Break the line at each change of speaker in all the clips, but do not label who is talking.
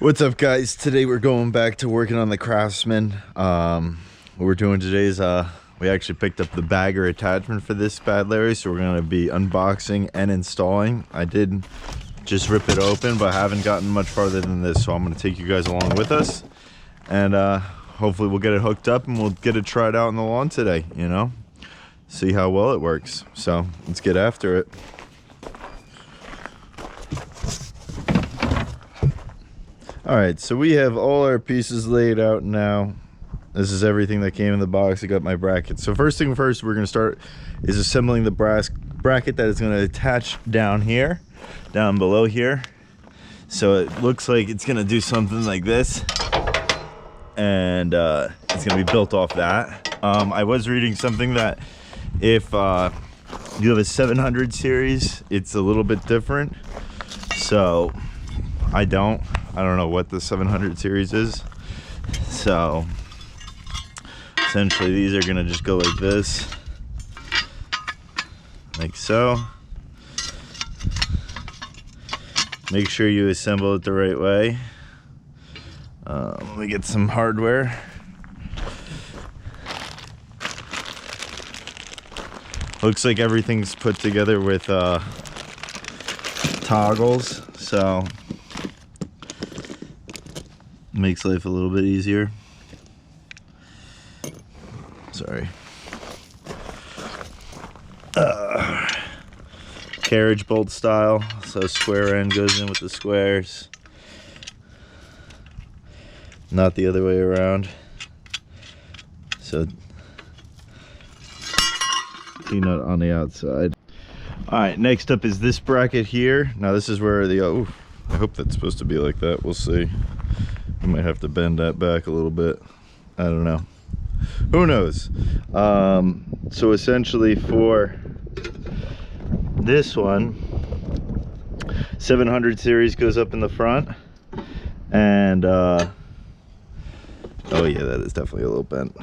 What's up, guys? Today we're going back to working on the Craftsman. What we're doing today is we actually picked up the bagger attachment for this bad Larry, so we're going to be unboxing and installing. I did just rip it open, but I haven't gotten much farther than this, so I'm going to take you guys along with us, and hopefully we'll get it hooked up and we'll get it tried out on the lawn today, you know, see how well it works. So let's get after it. All right, so we have all our pieces laid out now. This is everything that came in the box. I got my brackets. So first thing first, we're gonna start is assembling the brass bracket that is gonna attach down here, down below here. So it looks like it's gonna do something like this. And it's gonna be built off that. I was reading something that if you have a 700 series, it's a little bit different. So I don't know what the 700 series is. So essentially these are gonna just go like this, like so. Make sure you assemble it the right way. Let me get some hardware. Looks like everything's put together with toggles, so makes life a little bit easier. Sorry. Carriage bolt style, so square end goes in with the squares, not the other way around. So peanut on the outside. All right, next up is this bracket here. Now this is where the I hope that's supposed to be like that. We'll see. I might have to bend that back a little bit. I don't know. Who knows? So essentially for this one, 700 series goes up in the front, and oh yeah, that is definitely a little bent.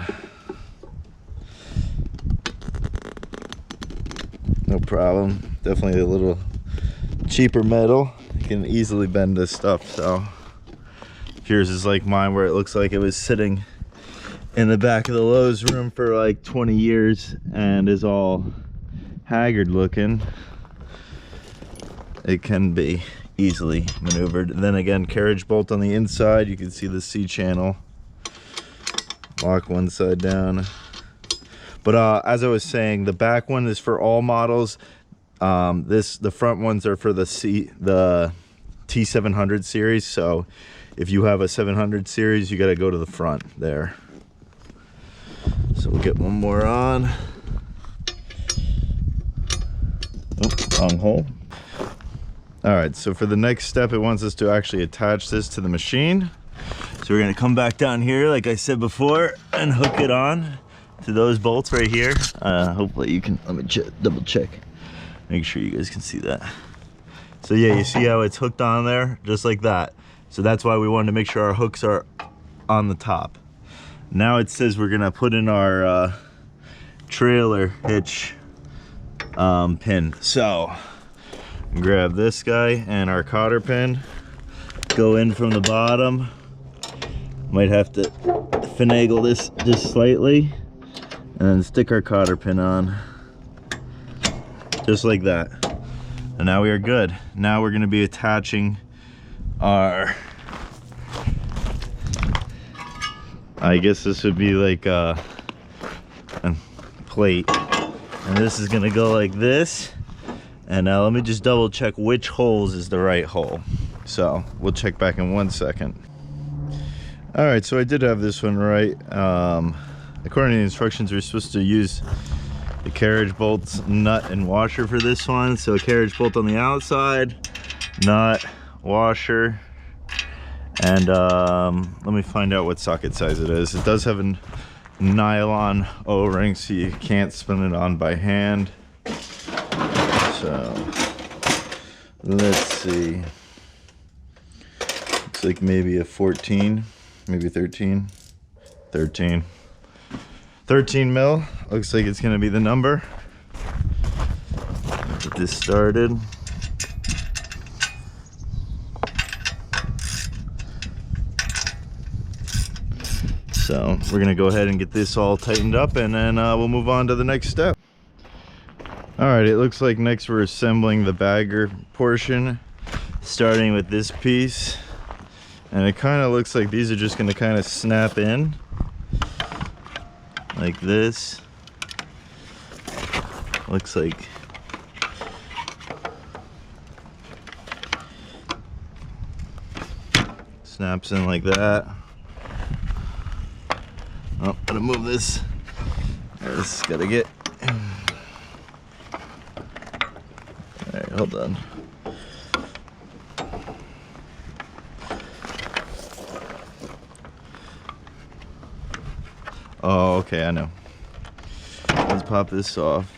No problem. Definitely a little cheaper metal. You can easily bend this stuff. So yours is like mine, where it looks like it was sitting in the back of the Lowe's room for like 20 years and is all haggard looking. It can be easily maneuvered. And then again, carriage bolt on the inside. You can see the C channel. Lock one side down. But as I was saying, the back one is for all models. The front ones are for the T700 series. So if you have a 700 series, you got to go to the front there. So we'll get one more on. Oh, wrong hole. All right, so for the next step, it wants us to actually attach this to the machine. So we're gonna come back down here, like I said before, and hook it on to those bolts right here. Hopefully you can, let me double check. Make sure you guys can see that. So yeah, you see how it's hooked on there, just like that. So that's why we wanted to make sure our hooks are on the top. Now it says we're gonna put in our trailer hitch pin. So grab this guy and our cotter pin, go in from the bottom. Might have to finagle this just slightly, and then stick our cotter pin on, just like that. And now we are good. Now we're gonna be attaching our, I guess this would be like a plate, and this is gonna go like this. And now let me just double check which holes is the right hole. So we'll check back in 1 second. All right, so I did have this one right. According to the instructions, we're supposed to use the carriage bolts, nut, and washer for this one. So a carriage bolt on the outside, nut, washer, and let me find out what socket size it is. It does have a nylon O-ring, so you can't spin it on by hand. So let's see. Looks like maybe a 14, maybe 13 mil. Looks like it's gonna be the number. Get this started. So we're gonna go ahead and get this all tightened up, and then we'll move on to the next step. All right, it looks like next we're assembling the bagger portion, starting with this piece. And it kind of looks like these are just gonna kind of snap in like this. Looks like snaps in like that. Oh, I'm gonna move this. This gotta get. Alright, hold on. Oh, okay, I know. Let's pop this off.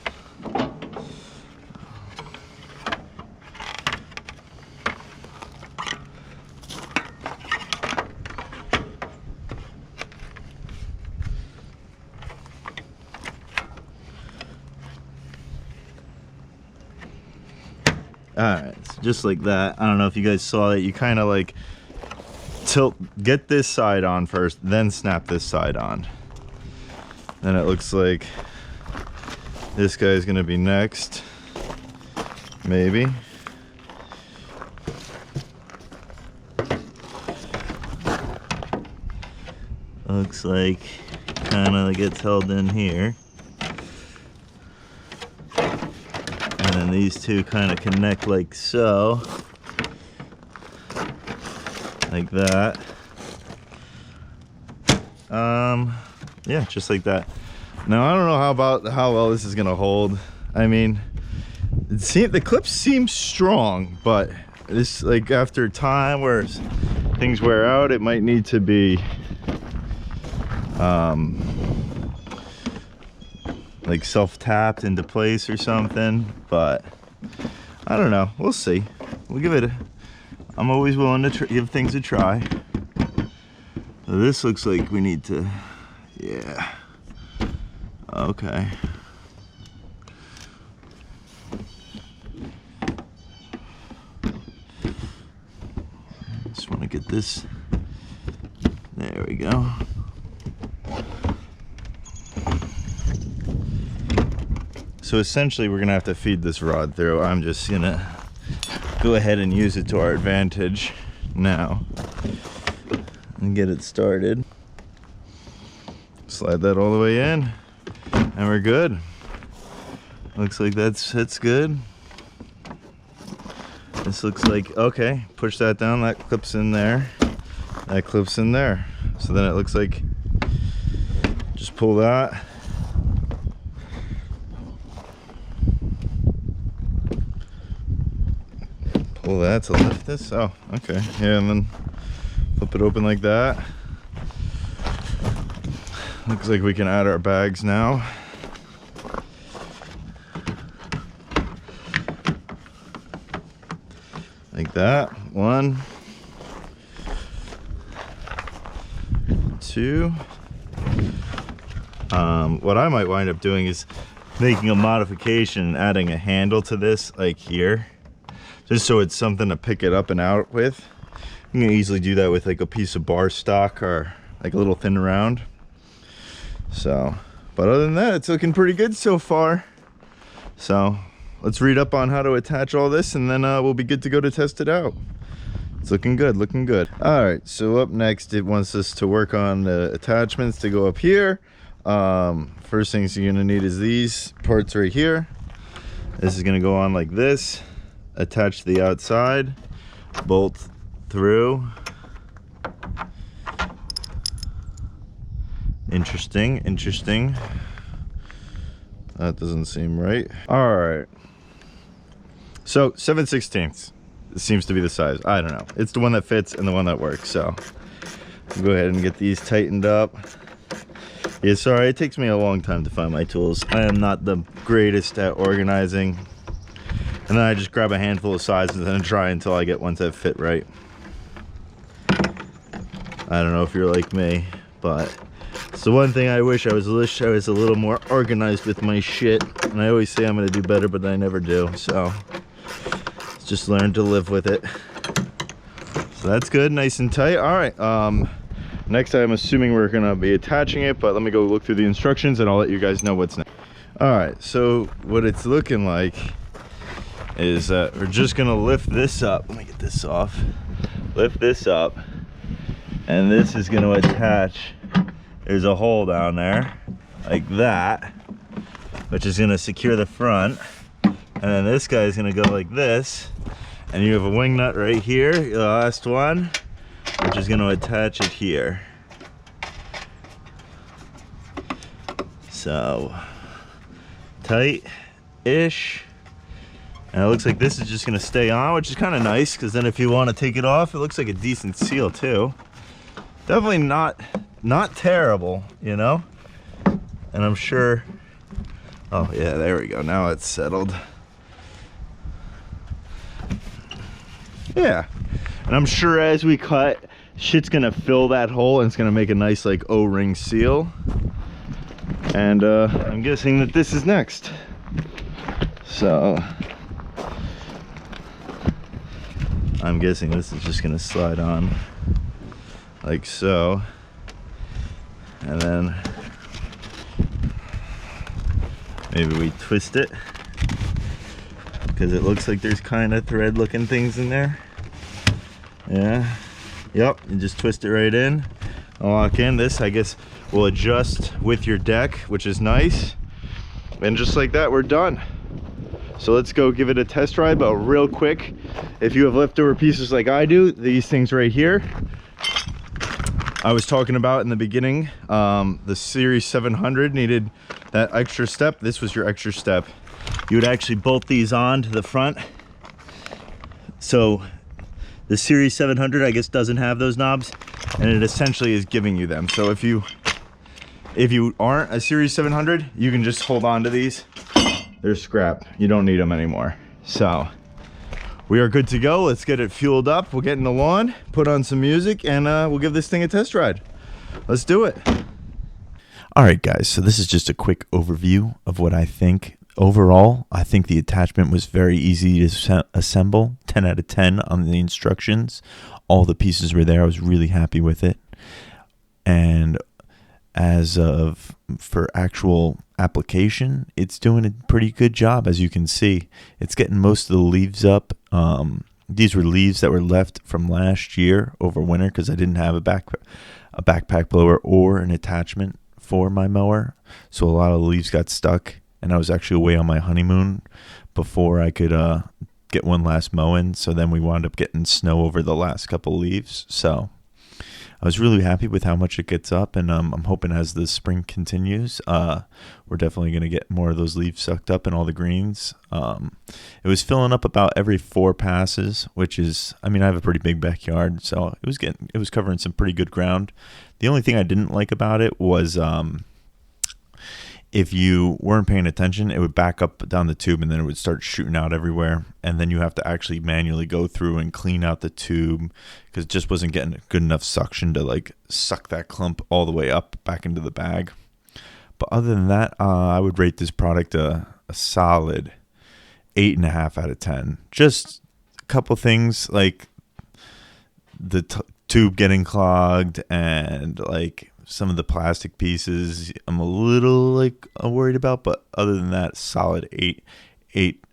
Alright, so just like that. I don't know if you guys saw it. You kind of like get this side on first, then snap this side on. Then it looks like this guy's gonna be next. Maybe. Looks like kind of gets held in here. And then these two kind of connect like so. Like that. Yeah, just like that. Now I don't know how well this is gonna hold. I mean, the clips seem strong, but this, like, after time where things wear out, it might need to be like self-tapped into place or something. But I don't know, we'll see. We'll give it a, I'm always willing to give things a try. So this looks like we need to, yeah, okay. Just want to get this, there we go. So essentially we're gonna have to feed this rod through. I'm just gonna go ahead and use it to our advantage now and get it started. Slide that all the way in and we're good. Looks like that's good. This looks like, okay, push that down, that clips in there, that clips in there. So then it looks like, just pull that. Pull that to lift this. Oh, okay. Yeah, and then flip it open like that. Looks like we can add our bags now. Like that. 1, 2. What I might wind up doing is making a modification and adding a handle to this, like here. Just so it's something to pick it up and out with. You can easily do that with like a piece of bar stock or like a little thin round. So, but other than that, it's looking pretty good so far. So let's read up on how to attach all this, and then we'll be good to go to test it out. It's looking good, looking good. All right, so up next, it wants us to work on the attachments to go up here. First things you're gonna need is these parts right here. This is gonna go on like this. Attach to the outside, bolt through. Interesting, interesting. That doesn't seem right. All right. So 7/16 seems to be the size. I don't know. It's the one that fits and the one that works. So I'll go ahead and get these tightened up. Yeah, sorry, it takes me a long time to find my tools. I am not the greatest at organizing. And then I just grab a handful of sizes and then try until I get ones that fit right. I don't know if you're like me, but it's the one thing I wish I was a little more organized with my shit. And I always say I'm gonna do better, but I never do. So just learn to live with it. So that's good, nice and tight. All right, Next, I'm assuming we're gonna be attaching it, but let me go look through the instructions and I'll let you guys know what's next. All right, so what it's looking like is we're just gonna lift this up. Let me get this off. Lift this up, and this is gonna attach. There's a hole down there, like that, which is gonna secure the front. And then this guy's gonna go like this, and you have a wing nut right here, the last one, which is gonna attach it here. So, tight-ish. And it looks like this is just gonna stay on, which is kind of nice, because then if you want to take it off, it looks like a decent seal too. Definitely not terrible, you know? And I'm sure, oh yeah, there we go, now it's settled. Yeah, and I'm sure as we cut, shit's gonna fill that hole and it's gonna make a nice like O-ring seal. And I'm guessing that this is next. So I'm guessing this is just gonna slide on like so, and then maybe we twist it, because it looks like there's kind of thread looking things in there. Yeah, yep, you just twist it right in, lock in. This, I guess, will adjust with your deck, which is nice. And just like that, we're done. So let's go give it a test ride. But real quick, if you have leftover pieces like I do, these things right here, I was talking about in the beginning, the Series 700 needed that extra step. This was your extra step. You would actually bolt these on to the front. So the Series 700, I guess, doesn't have those knobs, and it essentially is giving you them. So if you aren't a Series 700, you can just hold on to these. They're scrap. You don't need them anymore. So we are good to go. Let's get it fueled up. We'll get in the lawn, put on some music, and we'll give this thing a test ride. Let's do it.
All right, guys, so this is just a quick overview of what I think. Overall, I think the attachment was very easy to assemble. 10 out of 10 on the instructions. All the pieces were there. I was really happy with it. And as of for actual application, it's doing a pretty good job. As you can see, it's getting most of the leaves up. These were leaves that were left from last year over winter, because I didn't have a backpack blower or an attachment for my mower, so a lot of the leaves got stuck, and I was actually away on my honeymoon before I could get one last mow in. So then we wound up getting snow over the last couple leaves. So I was really happy with how much it gets up, and I'm hoping as the spring continues, we're definitely going to get more of those leaves sucked up and all the greens. It was filling up about every 4 passes, which is, I mean, I have a pretty big backyard, so it was covering some pretty good ground. The only thing I didn't like about it was if you weren't paying attention, it would back up down the tube and then it would start shooting out everywhere. And then you have to actually manually go through and clean out the tube, because it just wasn't getting good enough suction to like suck that clump all the way up back into the bag. But other than that, I would rate this product a solid 8.5 out of 10. Just a couple things like the tube getting clogged and like some of the plastic pieces I'm a little like worried about, but other than that, solid 8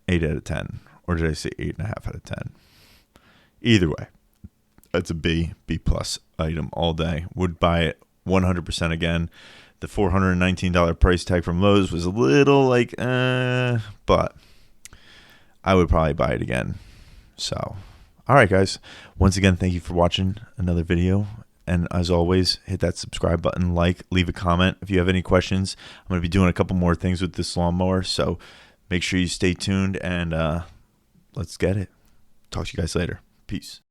out of 10. Or did I say 8.5 out of 10? Either way, it's a B plus item all day. Would buy it 100% again. The $419 price tag from Lowe's was a little like but I would probably buy it again. So all right, guys, once again, thank you for watching another video. And as always, hit that subscribe button, leave a comment. If you have any questions, I'm going to be doing a couple more things with this lawnmower. So make sure you stay tuned, and let's get it. Talk to you guys later. Peace.